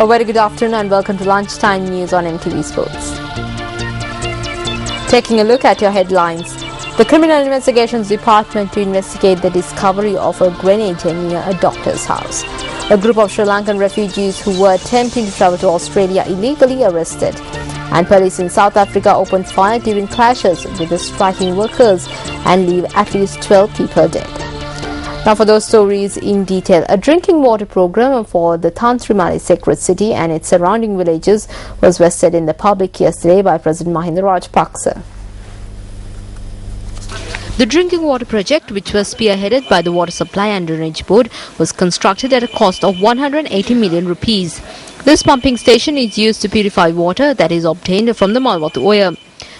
A very good afternoon and welcome to Lunchtime News on MTV Sports. Taking a look at your headlines. The Criminal Investigations Department to investigate the discovery of a grenade near a doctor's house. A group of Sri Lankan refugees who were attempting to travel to Australia illegally arrested. And police in South Africa opened fire during clashes with the striking workers and leave at least 12 people dead. Now for those stories in detail, a drinking water program for the Tantrimali sacred city and its surrounding villages was vested in the public yesterday by President Mahinda Rajapaksa. The drinking water project, which was spearheaded by the Water Supply and Drainage Board, was constructed at a cost of 180 million rupees. This pumping station is used to purify water that is obtained from the Malwatu Oya.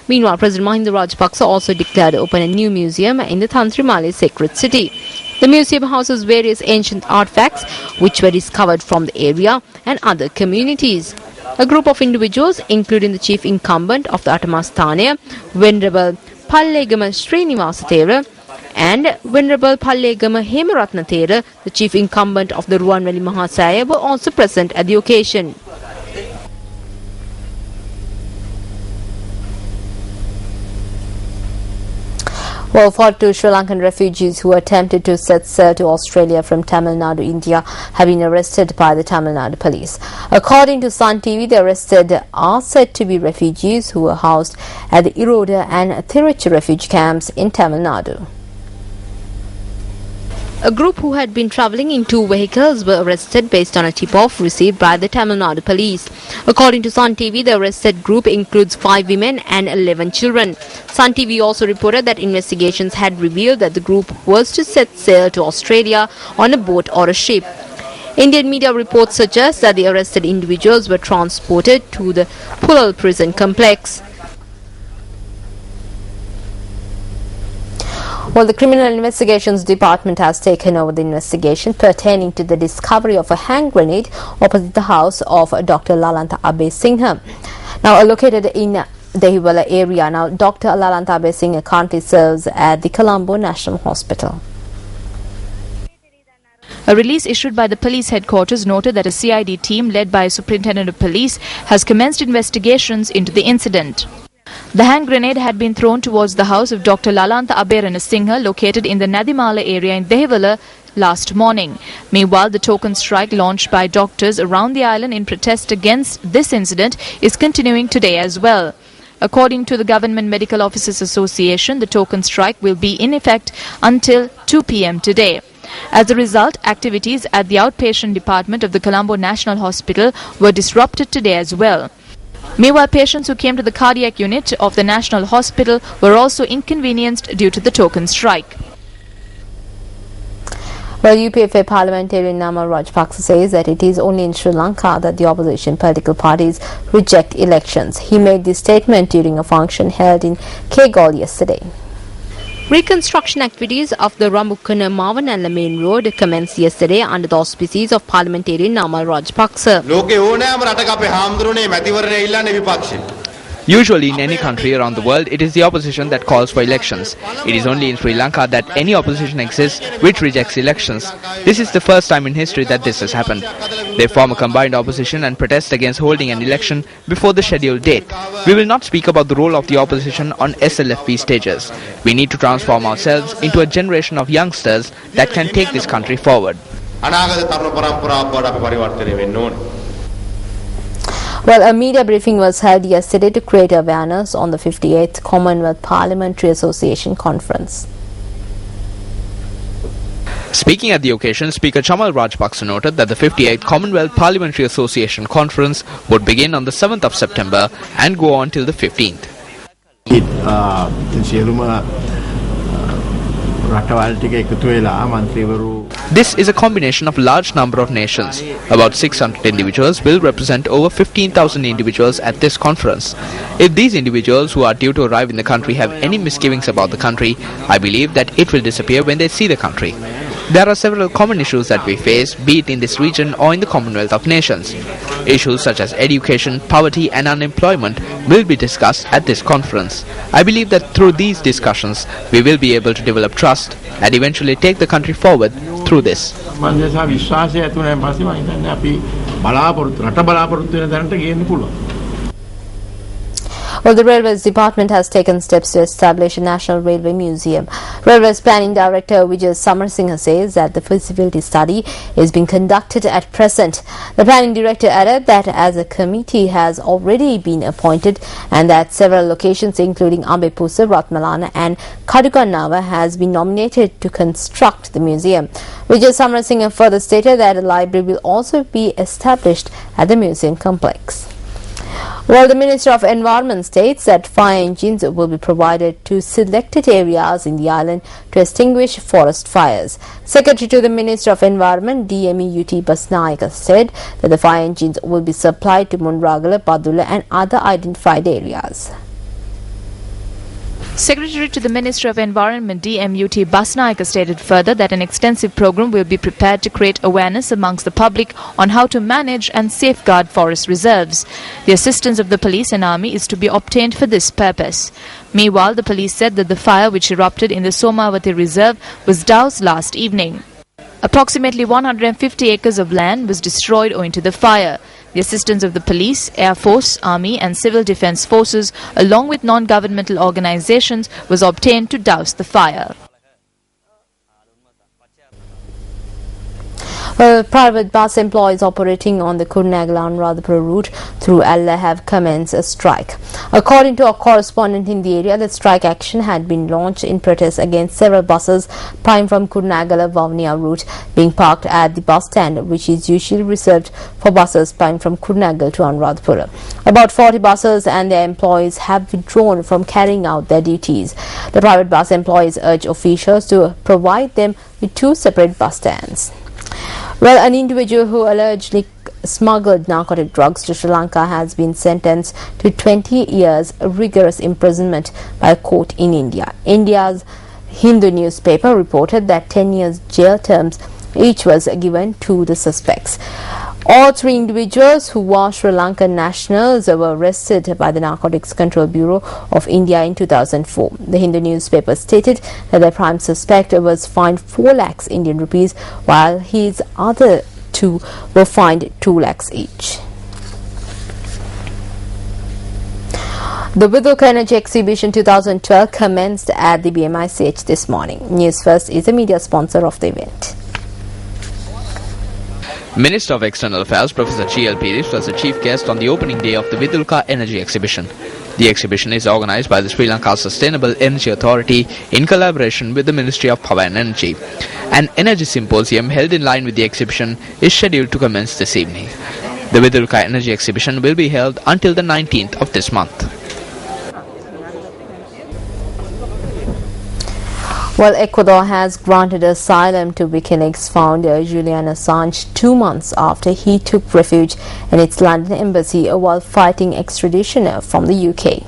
Meanwhile, President Mahinda Rajapaksa also declared open a new museum in the Tantrimali sacred city. The museum houses various ancient artifacts which were discovered from the area and other communities. A group of individuals, including the chief incumbent of the Atamastanaya, Venerable Pallegama Srinivasa Thera, and Venerable Pallegama Hemaratna Thera, the chief incumbent of the Ruwanweli Mahasaya, were also present at the occasion. Well, 42 Sri Lankan refugees who attempted to set sail to Australia from Tamil Nadu, India, have been arrested by the Tamil Nadu police. According to Sun TV, the arrested are said to be refugees who were housed at the Iroda and Thiruchi refugee camps in Tamil Nadu. A group who had been travelling in two vehicles were arrested based on a tip-off received by the Tamil Nadu police. According to Sun TV, the arrested group includes 5 women and 11 children. Sun TV also reported that investigations had revealed that the group was to set sail to Australia on a boat or a ship. Indian media reports suggest that the arrested individuals were transported to the Pulal prison complex. Well, the Criminal Investigations Department has taken over the investigation pertaining to the discovery of a hand grenade opposite the house of Dr. Lalanta Abe Singha. Now, located in the Hiwala area. Now, Dr. Lalanta Abe Singha currently serves at the Colombo National Hospital. A release issued by the police headquarters noted that a CID team led by a superintendent of police has commenced investigations into the incident. The hand grenade had been thrown towards the house of Dr. Lalanta Abe Singha located in the Nadimala area in Dehiwala last morning. Meanwhile, the token strike launched by doctors around the island in protest against this incident is continuing today as well. According to the Government Medical Officers Association, the token strike will be in effect until 2 p.m. today. As a result, activities at the outpatient department of the Colombo National Hospital were disrupted today as well. Meanwhile, patients who came to the cardiac unit of the National Hospital were also inconvenienced due to the token strike. Well, UPFA parliamentarian Namal Rajapaksa says that it is only in Sri Lanka that the opposition political parties reject elections. He made this statement during a function held in Kegol yesterday. Reconstruction activities of the Ramukkana Mavanalla main road commenced yesterday under the auspices of parliamentarian Namal Rajapaksa. Usually in any country around the world, it is the opposition that calls for elections. It is only in Sri Lanka that any opposition exists which rejects elections. This is the first time in history that this has happened. They form a combined opposition and protest against holding an election before the scheduled date. We will not speak about the role of the opposition on SLFP stages. We need to transform ourselves into a generation of youngsters that can take this country forward. Well, a media briefing was held yesterday to create awareness on the 58th Commonwealth Parliamentary Association Conference. Speaking at the occasion, Speaker Chamal Rajapaksa noted that the 58th Commonwealth Parliamentary Association Conference would begin on the 7th of September and go on till the 15th. This is a combination of a large number of nations. About 600 individuals will represent over 15,000 individuals at this conference. If these individuals who are due to arrive in the country have any misgivings about the country, I believe that it will disappear when they see the country. There are several common issues that we face, be it in this region or in the Commonwealth of Nations. Issues such as education, poverty and unemployment will be discussed at this conference. I believe that through these discussions, we will be able to develop trust and eventually take the country forward through this. බලාපොරොත්තු රට බලාපොරොත්තු වෙන තැනට ගේන්න පුළුවන්. Well, the Railways Department has taken steps to establish a National Railway Museum. Railways Planning Director Vijay Samarasinghe says that the feasibility study is being conducted at present. The Planning Director added that as a committee has already been appointed and that several locations including Ambepusa, Ratmalana and Kadukanawa has been nominated to construct the museum. Vijay Samarasinghe further stated that a library will also be established at the museum complex. Well, the Minister of Environment states that fire engines will be provided to selected areas in the island to extinguish forest fires. Secretary to the Minister of Environment, DMEUT Basnayaka, said that the fire engines will be supplied to Munragala, Padula and other identified areas. Secretary to the Ministry of Environment DMUT Basnayaka stated further that an extensive program will be prepared to create awareness amongst the public on how to manage and safeguard forest reserves. The assistance of the police and army is to be obtained for this purpose. Meanwhile, the police said that the fire which erupted in the Somavati reserve was doused last evening. Approximately 150 acres of land was destroyed owing to the fire. The assistance of the police, Air Force, Army and Civil Defence Forces along with non-governmental organisations was obtained to douse the fire. Well, private bus employees operating on the Kurunegala-Anuradhapura route through Alla have commenced a strike. According to a correspondent in the area, the strike action had been launched in protest against several buses plying from Kurunegala-Vavuniya route being parked at the bus stand, which is usually reserved for buses plying from Kurunegala to Anuradhapura. About 40 buses and their employees have withdrawn from carrying out their duties. The private bus employees urge officials to provide them with two separate bus stands. Well, an individual who allegedly smuggled narcotic drugs to Sri Lanka has been sentenced to 20 years rigorous imprisonment by a court in India. India's Hindu newspaper reported that 10 years jail terms each was given to the suspects. All three individuals, who were Sri Lankan nationals, were arrested by the Narcotics Control Bureau of India in 2004. The Hindu newspaper stated that the prime suspect was fined 4 lakhs Indian rupees, while his other two were fined 2 lakhs each. The Vidulka Energy Exhibition 2012 commenced at the BMICH this morning. News First is a media sponsor of the event. Minister of External Affairs Professor G.L. Peiris was the chief guest on the opening day of the Vidulka Energy Exhibition. The exhibition is organized by the Sri Lanka Sustainable Energy Authority in collaboration with the Ministry of Power and Energy. An energy symposium held in line with the exhibition is scheduled to commence this evening. The Vidulka Energy Exhibition will be held until the 19th of this month. Well, Ecuador has granted asylum to WikiLeaks founder Julian Assange 2 months after he took refuge in its London embassy while fighting extradition from the UK.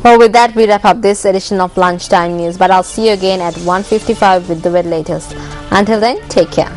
Well, with that, we wrap up this edition of Lunchtime News, but I'll see you again at 1:55 with the very latest. Until then, take care.